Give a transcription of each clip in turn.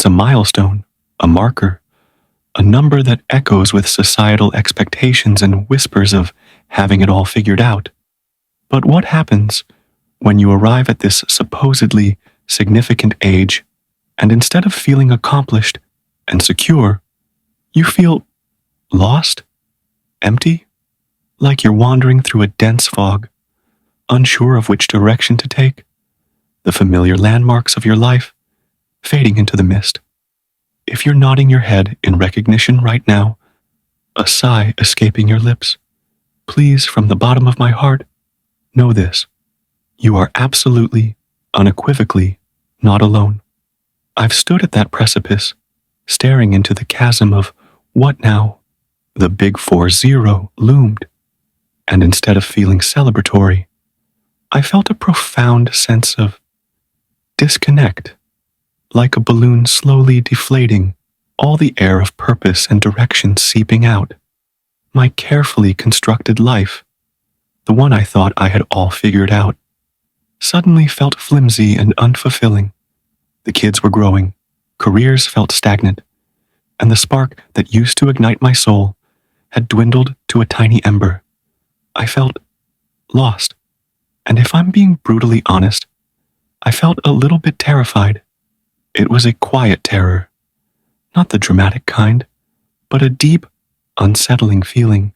It's a milestone, a marker, a number that echoes with societal expectations and whispers of having it all figured out. But what happens when you arrive at this supposedly significant age, and instead of feeling accomplished and secure, you feel lost, empty, like you're wandering through a dense fog, unsure of which direction to take, the familiar landmarks of your life fading into the mist? If you're nodding your head in recognition right now, a sigh escaping your lips, please, from the bottom of my heart, know this: you are absolutely, unequivocally not alone. I've stood at that precipice, staring into the chasm of what now? The big 40 loomed, and instead of feeling celebratory, I felt a profound sense of disconnect, like a balloon slowly deflating, all the air of purpose and direction seeping out. My carefully constructed life, the one I thought I had all figured out, suddenly felt flimsy and unfulfilling. The kids were growing, careers felt stagnant, and the spark that used to ignite my soul had dwindled to a tiny ember. I felt lost, and if I'm being brutally honest, I felt a little bit terrified. It was a quiet terror, not the dramatic kind, but a deep, unsettling feeling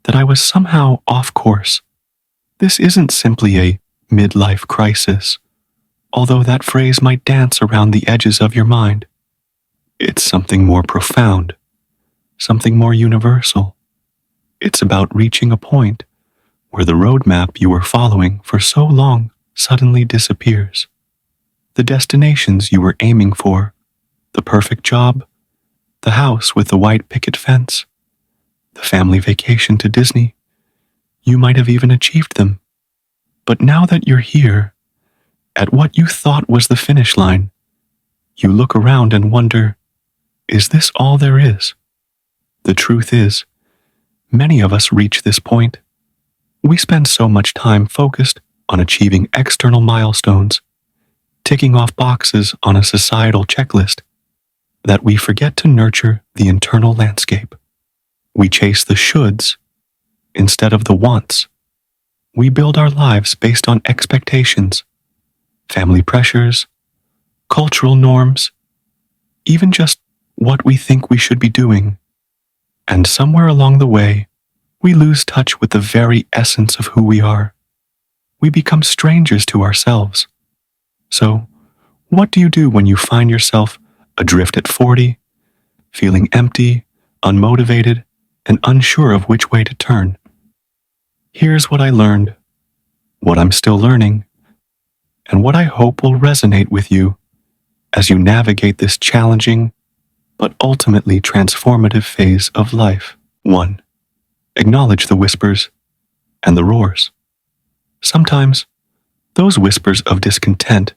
that I was somehow off course. This isn't simply a midlife crisis, although that phrase might dance around the edges of your mind. It's something more profound, something more universal. It's about reaching a point where the roadmap you were following for so long suddenly disappears. The destinations you were aiming for, the perfect job, the house with the white picket fence, the family vacation to Disney, you might have even achieved them. But now that you're here, at what you thought was the finish line, you look around and wonder, is this all there is? The truth is, many of us reach this point. We spend so much time focused on achieving external milestones, ticking off boxes on a societal checklist, that we forget to nurture the internal landscape. We chase the shoulds instead of the wants. We build our lives based on expectations, family pressures, cultural norms, even just what we think we should be doing. And somewhere along the way, we lose touch with the very essence of who we are. We become strangers to ourselves. So, what do you do when you find yourself adrift at 40, feeling empty, unmotivated, and unsure of which way to turn? Here's what I learned, what I'm still learning, and what I hope will resonate with you as you navigate this challenging but ultimately transformative phase of life. 1. Acknowledge the whispers and the roars. Sometimes, those whispers of discontent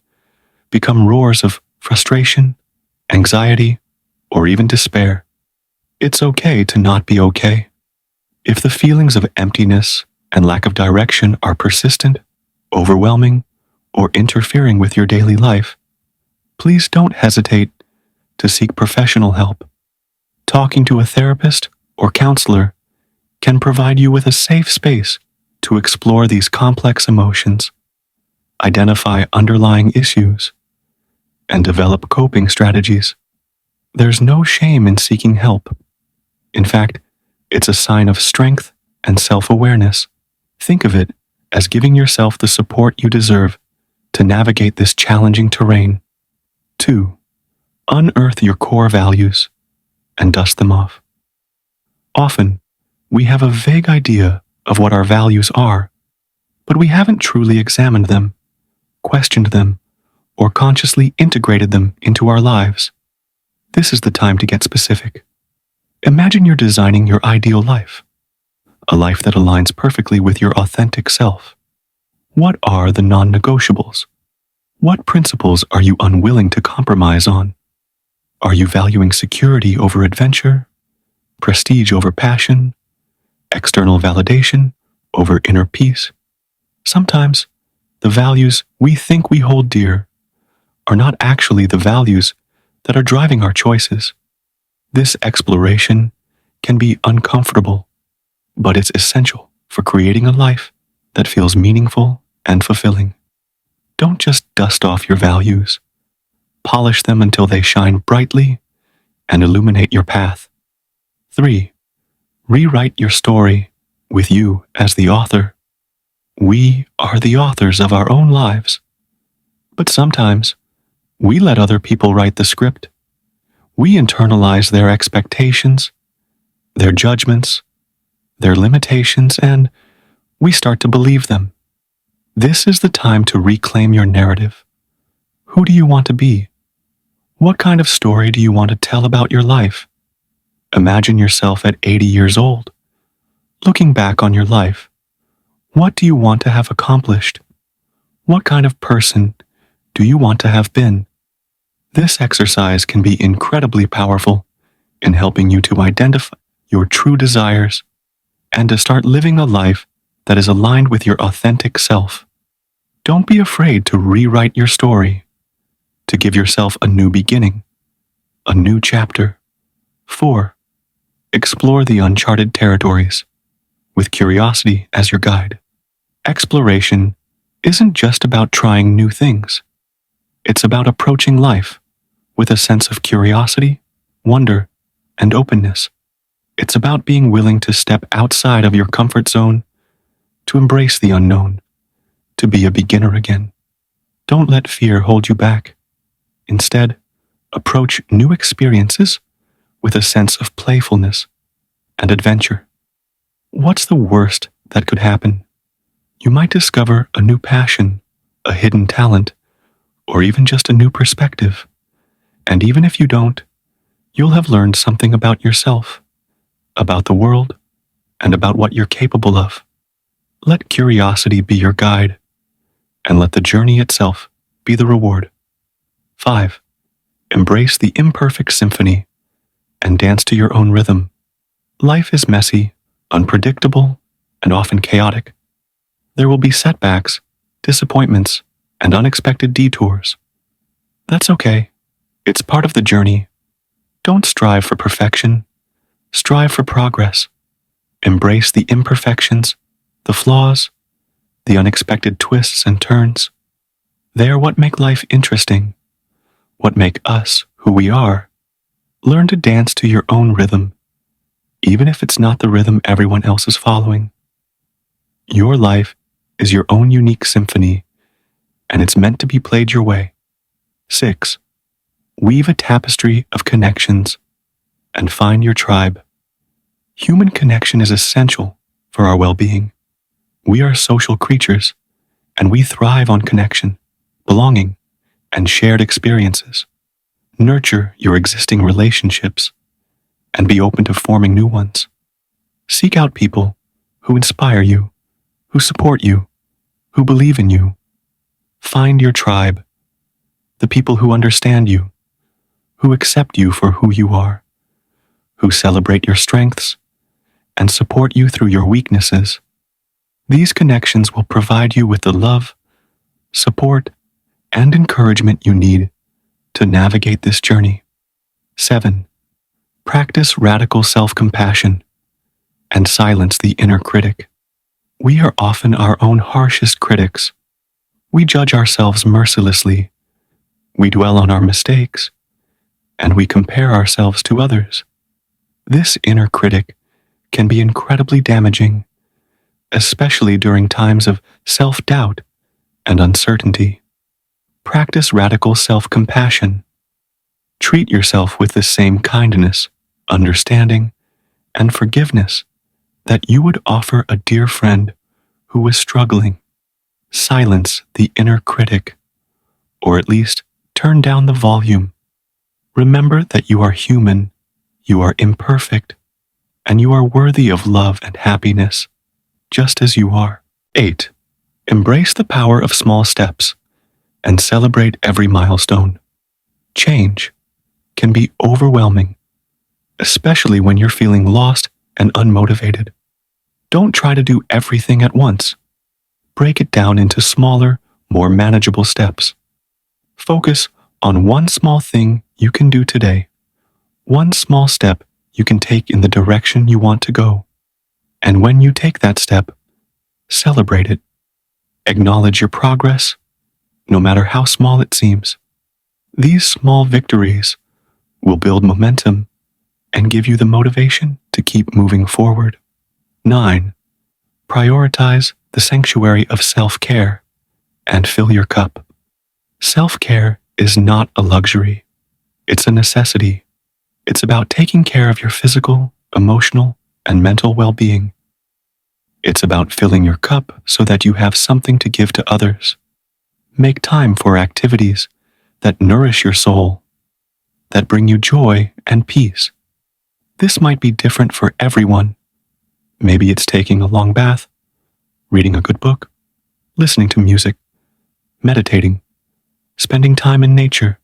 become roars of frustration, anxiety, or even despair. It's okay to not be okay. If the feelings of emptiness and lack of direction are persistent, overwhelming, or interfering with your daily life, please don't hesitate to seek professional help. Talking to a therapist or counselor can provide you with a safe space to explore these complex emotions, identify underlying issues, and develop coping strategies. There's no shame in seeking help. In fact, it's a sign of strength and self-awareness. Think of it as giving yourself the support you deserve to navigate this challenging terrain. 2. Unearth your core values and dust them off. Often, we have a vague idea of what our values are, but we haven't truly examined them, questioned them, or consciously integrated them into our lives. This is the time to get specific. Imagine you're designing your ideal life, a life that aligns perfectly with your authentic self. What are the non-negotiables? What principles are you unwilling to compromise on? Are you valuing security over adventure, prestige over passion, external validation over inner peace? Sometimes, the values we think we hold dear are not actually the values that are driving our choices. This exploration can be uncomfortable, but it's essential for creating a life that feels meaningful and fulfilling. Don't just dust off your values. Polish them until they shine brightly and illuminate your path. 3. Rewrite your story with you as the author. We are the authors of our own lives. But sometimes, we let other people write the script. We internalize their expectations, their judgments, their limitations, and we start to believe them. This is the time to reclaim your narrative. Who do you want to be? What kind of story do you want to tell about your life? Imagine yourself at 80 years old. Looking back on your life, what do you want to have accomplished? What kind of person do you want to have been? This exercise can be incredibly powerful in helping you to identify your true desires and to start living a life that is aligned with your authentic self. Don't be afraid to rewrite your story, to give yourself a new beginning, a new chapter. 4. Explore the uncharted territories with curiosity as your guide. Exploration isn't just about trying new things. It's about approaching life with a sense of curiosity, wonder, and openness. It's about being willing to step outside of your comfort zone, to embrace the unknown, to be a beginner again. Don't let fear hold you back. Instead, approach new experiences with a sense of playfulness and adventure. What's the worst that could happen? You might discover a new passion, a hidden talent, or even just a new perspective. And even if you don't, you'll have learned something about yourself, about the world, and about what you're capable of. Let curiosity be your guide, and let the journey itself be the reward. 5. Embrace the imperfect symphony and dance to your own rhythm. Life is messy, unpredictable, and often chaotic. There will be setbacks, disappointments, and unexpected detours. That's okay. It's part of the journey. Don't strive for perfection. Strive for progress. Embrace the imperfections, the flaws, the unexpected twists and turns. They are what make life interesting, what make us who we are. Learn to dance to your own rhythm, even if it's not the rhythm everyone else is following. Your life is your own unique symphony, and it's meant to be played your way. 6. Weave a tapestry of connections and find your tribe. Human connection is essential for our well-being. We are social creatures, and we thrive on connection, belonging, and shared experiences. Nurture your existing relationships and be open to forming new ones. Seek out people who inspire you, who support you, who believe in you. Find your tribe, the people who understand you, who accept you for who you are, who celebrate your strengths and support you through your weaknesses. These connections will provide you with the love, support, and encouragement you need to navigate this journey. 7. Practice radical self-compassion and silence the inner critic. We are often our own harshest critics. We judge ourselves mercilessly. We dwell on our mistakes, and we compare ourselves to others. This inner critic can be incredibly damaging, especially during times of self-doubt and uncertainty. Practice radical self-compassion. Treat yourself with the same kindness, understanding, and forgiveness that you would offer a dear friend who is struggling. Silence the inner critic, or at least turn down the volume. Remember that you are human, you are imperfect, and you are worthy of love and happiness, just as you are. 8. Embrace the power of small steps and celebrate every milestone. Change can be overwhelming, especially when you're feeling lost and unmotivated. Don't try to do everything at once. Break it down into smaller, more manageable steps. Focus on one small thing you can do today, one small step you can take in the direction you want to go. And when you take that step, celebrate it. Acknowledge your progress, no matter how small it seems. These small victories will build momentum and give you the motivation to keep moving forward. 9. Prioritize the sanctuary of self-care and fill your cup. Self-care is not a luxury. It's a necessity. It's about taking care of your physical, emotional, and mental well-being. It's about filling your cup so that you have something to give to others. Make time for activities that nourish your soul, that bring you joy and peace. This might be different for everyone. Maybe it's taking a long bath, reading a good book, listening to music, meditating, spending time in nature,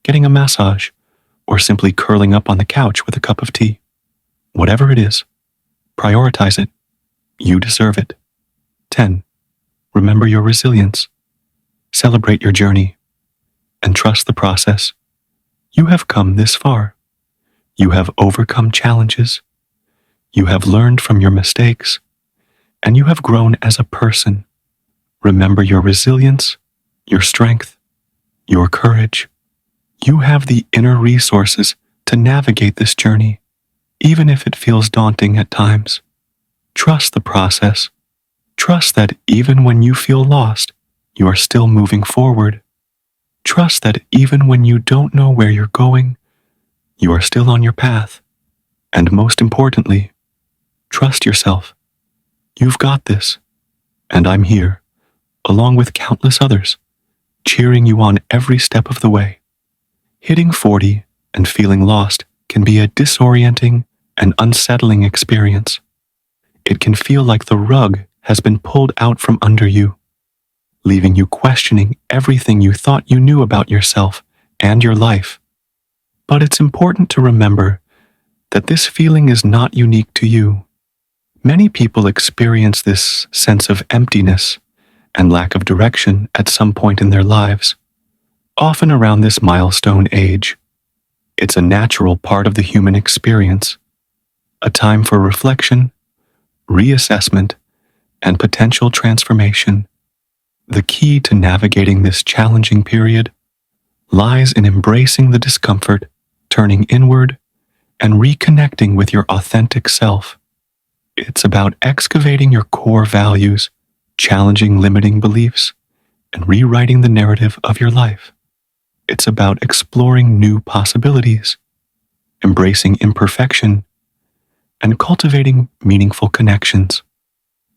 getting a massage, or simply curling up on the couch with a cup of tea. Whatever it is, prioritize it. You deserve it. 10. Remember your resilience. Celebrate your journey and trust the process. You have come this far. You have overcome challenges. You have learned from your mistakes, and you have grown as a person. Remember your resilience, your strength, your courage. You have the inner resources to navigate this journey, even if it feels daunting at times. Trust the process. Trust that even when you feel lost, you are still moving forward. Trust that even when you don't know where you're going, you are still on your path. And most importantly, trust yourself. You've got this, and I'm here, along with countless others, cheering you on every step of the way. Hitting 40 and feeling lost can be a disorienting and unsettling experience. It can feel like the rug has been pulled out from under you, leaving you questioning everything you thought you knew about yourself and your life. But it's important to remember that this feeling is not unique to you. Many people experience this sense of emptiness and lack of direction at some point in their lives, often around this milestone age. It's a natural part of the human experience, a time for reflection, reassessment, and potential transformation. The key to navigating this challenging period lies in embracing the discomfort, turning inward, and reconnecting with your authentic self. It's about excavating your core values, challenging limiting beliefs, and rewriting the narrative of your life. It's about exploring new possibilities, embracing imperfection, and cultivating meaningful connections.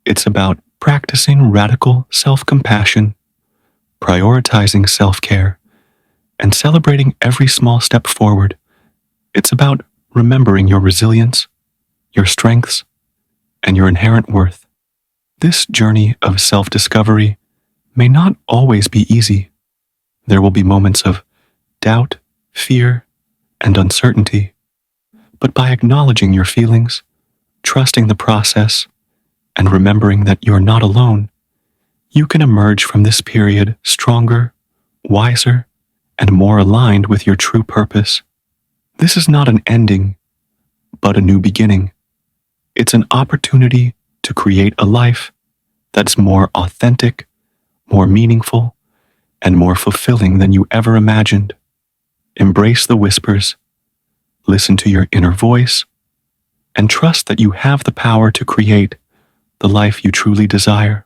It's about practicing radical self-compassion, prioritizing self-care, and celebrating every small step forward. It's about remembering your resilience, your strengths, and your inherent worth. This journey of self-discovery may not always be easy. There will be moments of doubt, fear, and uncertainty. But by acknowledging your feelings, trusting the process, and remembering that you're not alone, you can emerge from this period stronger, wiser, and more aligned with your true purpose. This is not an ending, but a new beginning. It's an opportunity to create a life that's more authentic, more meaningful, and more fulfilling than you ever imagined. Embrace the whispers, listen to your inner voice, and trust that you have the power to create the life you truly desire.